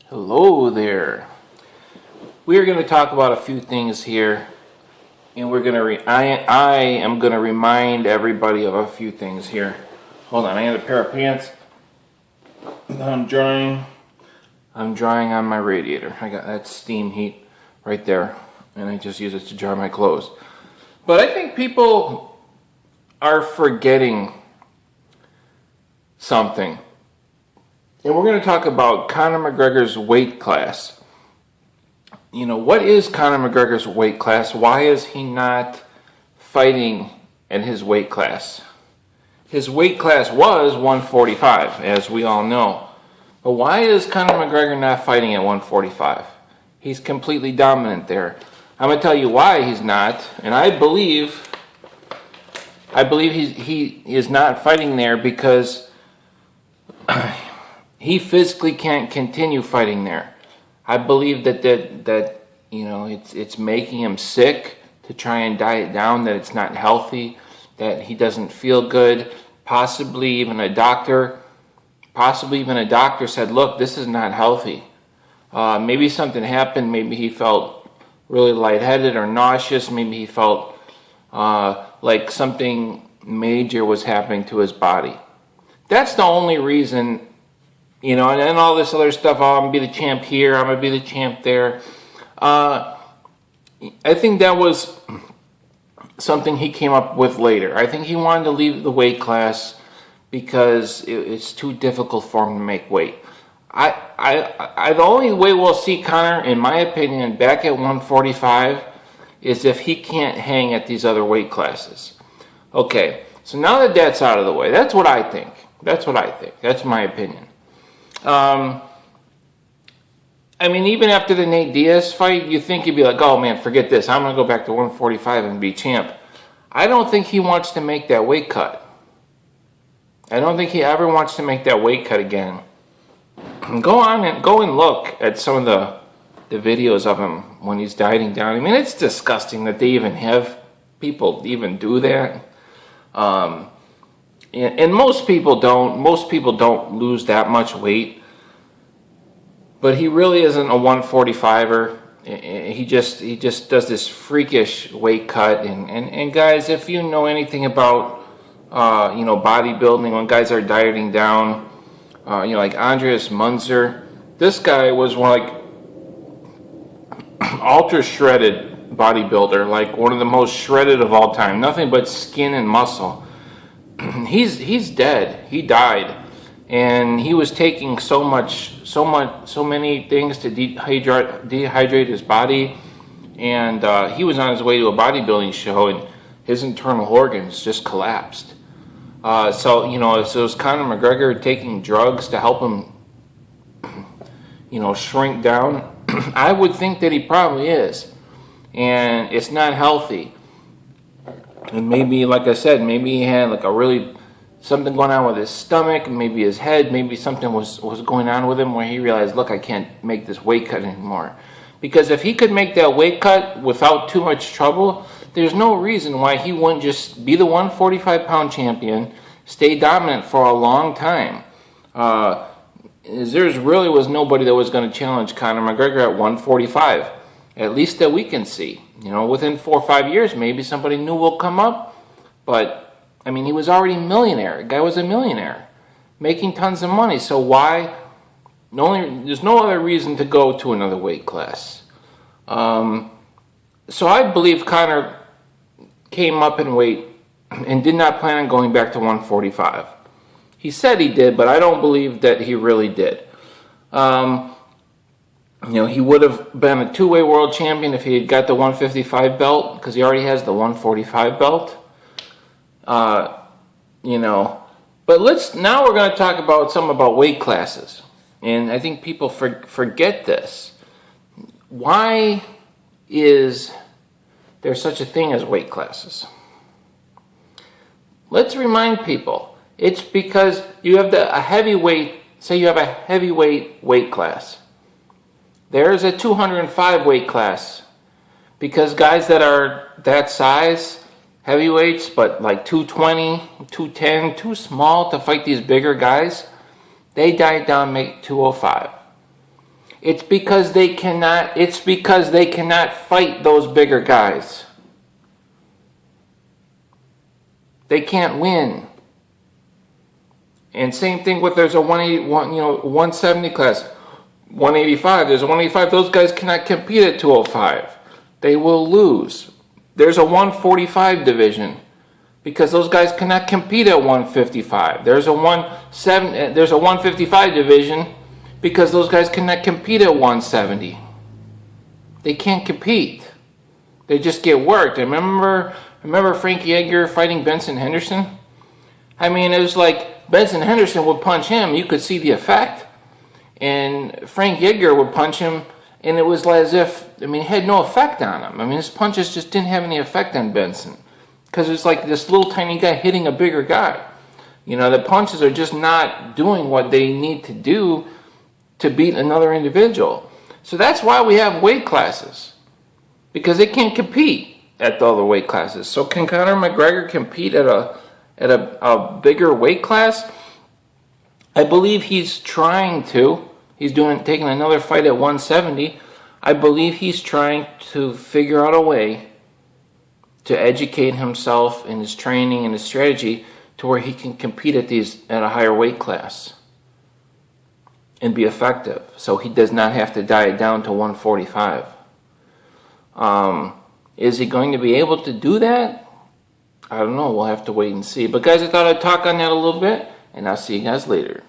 Hello there. We are going to talk about a few things here, and we're going to. I am going to remind everybody of a few things here. Hold on, I had a pair of pants. I'm drying on my radiator. I got that steam heat right there, and I just use it to dry my clothes. But I think people are forgetting something. And we're going to talk about Conor McGregor's weight class. You know, what is Conor McGregor's weight class? Why is he not fighting in his weight class? His weight class was 145, as we all know. But why is Conor McGregor not fighting at 145? He's completely dominant there. I'm going to tell you why he's not, and I believe he is not fighting there because he physically can't continue fighting there. I believe that you know it's making him sick to try and diet down, that it's not healthy, that he doesn't feel good. Possibly even a doctor said, look, this is not healthy. Maybe something happened. Maybe he felt really lightheaded or nauseous. Maybe he felt like something major was happening to his body. That's the only reason. You know, and then all this other stuff, oh, I'm going to be the champ here, I'm going to be the champ there. I think that was something he came up with later. I think he wanted to leave the weight class because it's too difficult for him to make weight. The only way we'll see Conor, in my opinion, back at 145 is if he can't hang at these other weight classes. Okay, so now that that's out of the way, that's what I think. That's my opinion. I mean, even after the Nate Diaz fight, you think he'd be like, oh man, forget this. I'm going to go back to 145 and be champ. I don't think he wants to make that weight cut. I don't think he ever wants to make that weight cut again. Go and look at some of the videos of him when he's dieting down. I mean, it's disgusting that they even have people even do that. And most people don't lose that much weight, but he really isn't a 145er. He just does this freakish weight cut. And guys, if you know anything about bodybuilding, when guys are dieting down, like Andreas Munzer, this guy was like ultra shredded bodybuilder, like one of the most shredded of all time, nothing but skin and muscle. He's dead. He died, and he was taking so many things to dehydrate his body, and he was on his way to a bodybuilding show, and his internal organs just collapsed. So is Conor McGregor taking drugs to help him, shrink down? I would think that he probably is, and it's not healthy. And maybe, like I said, maybe he had like something going on with his stomach, maybe his head, maybe something was going on with him where he realized, look, I can't make this weight cut anymore. Because if he could make that weight cut without too much trouble, there's no reason why he wouldn't just be the 145-pound champion, stay dominant for a long time. There really was nobody that was going to challenge Conor McGregor at 145, at least that we can see. Within 4 or 5 years, maybe somebody new will come up. But, I mean, he was already a millionaire. The guy was a millionaire, making tons of money. So why? There's no other reason to go to another weight class. So I believe Conor came up in weight and did not plan on going back to 145. He said he did, but I don't believe that he really did. He would have been a two-way world champion if he had got the 155 belt, because he already has the 145 belt. But now we're going to talk about something about weight classes. And I think people forget this. Why is there such a thing as weight classes? Let's remind people. It's because you have a heavyweight, say you have a heavyweight weight class. There's a 205 weight class, because guys that are that size, heavyweights, but like 220, 210, too small to fight these bigger guys, they diet down, make 205. It's because they cannot fight those bigger guys. They can't win. And same thing with there's a 170 class, 185. There's a 185. Those guys cannot compete at 205. They will lose. There's a 145 division because those guys cannot compete at 155. There's a 155 division because those guys cannot compete at 170. They can't compete. They just get worked. Remember Frankie Edgar fighting Benson Henderson? I mean, it was like Benson Henderson would punch him, you could see the effect. And Frank Edgar would punch him, and it was as if, it had no effect on him. His punches just didn't have any effect on Benson. Because it's like this little tiny guy hitting a bigger guy. The punches are just not doing what they need to do to beat another individual. So that's why we have weight classes. Because they can't compete at the other weight classes. So can Conor McGregor compete at a bigger weight class? I believe he's trying to. He's taking another fight at 170. I believe he's trying to figure out a way to educate himself in his training and his strategy to where he can compete at a higher weight class and be effective. So he does not have to diet down to 145. Is he going to be able to do that? I don't know. We'll have to wait and see. But guys, I thought I'd talk on that a little bit, and I'll see you guys later.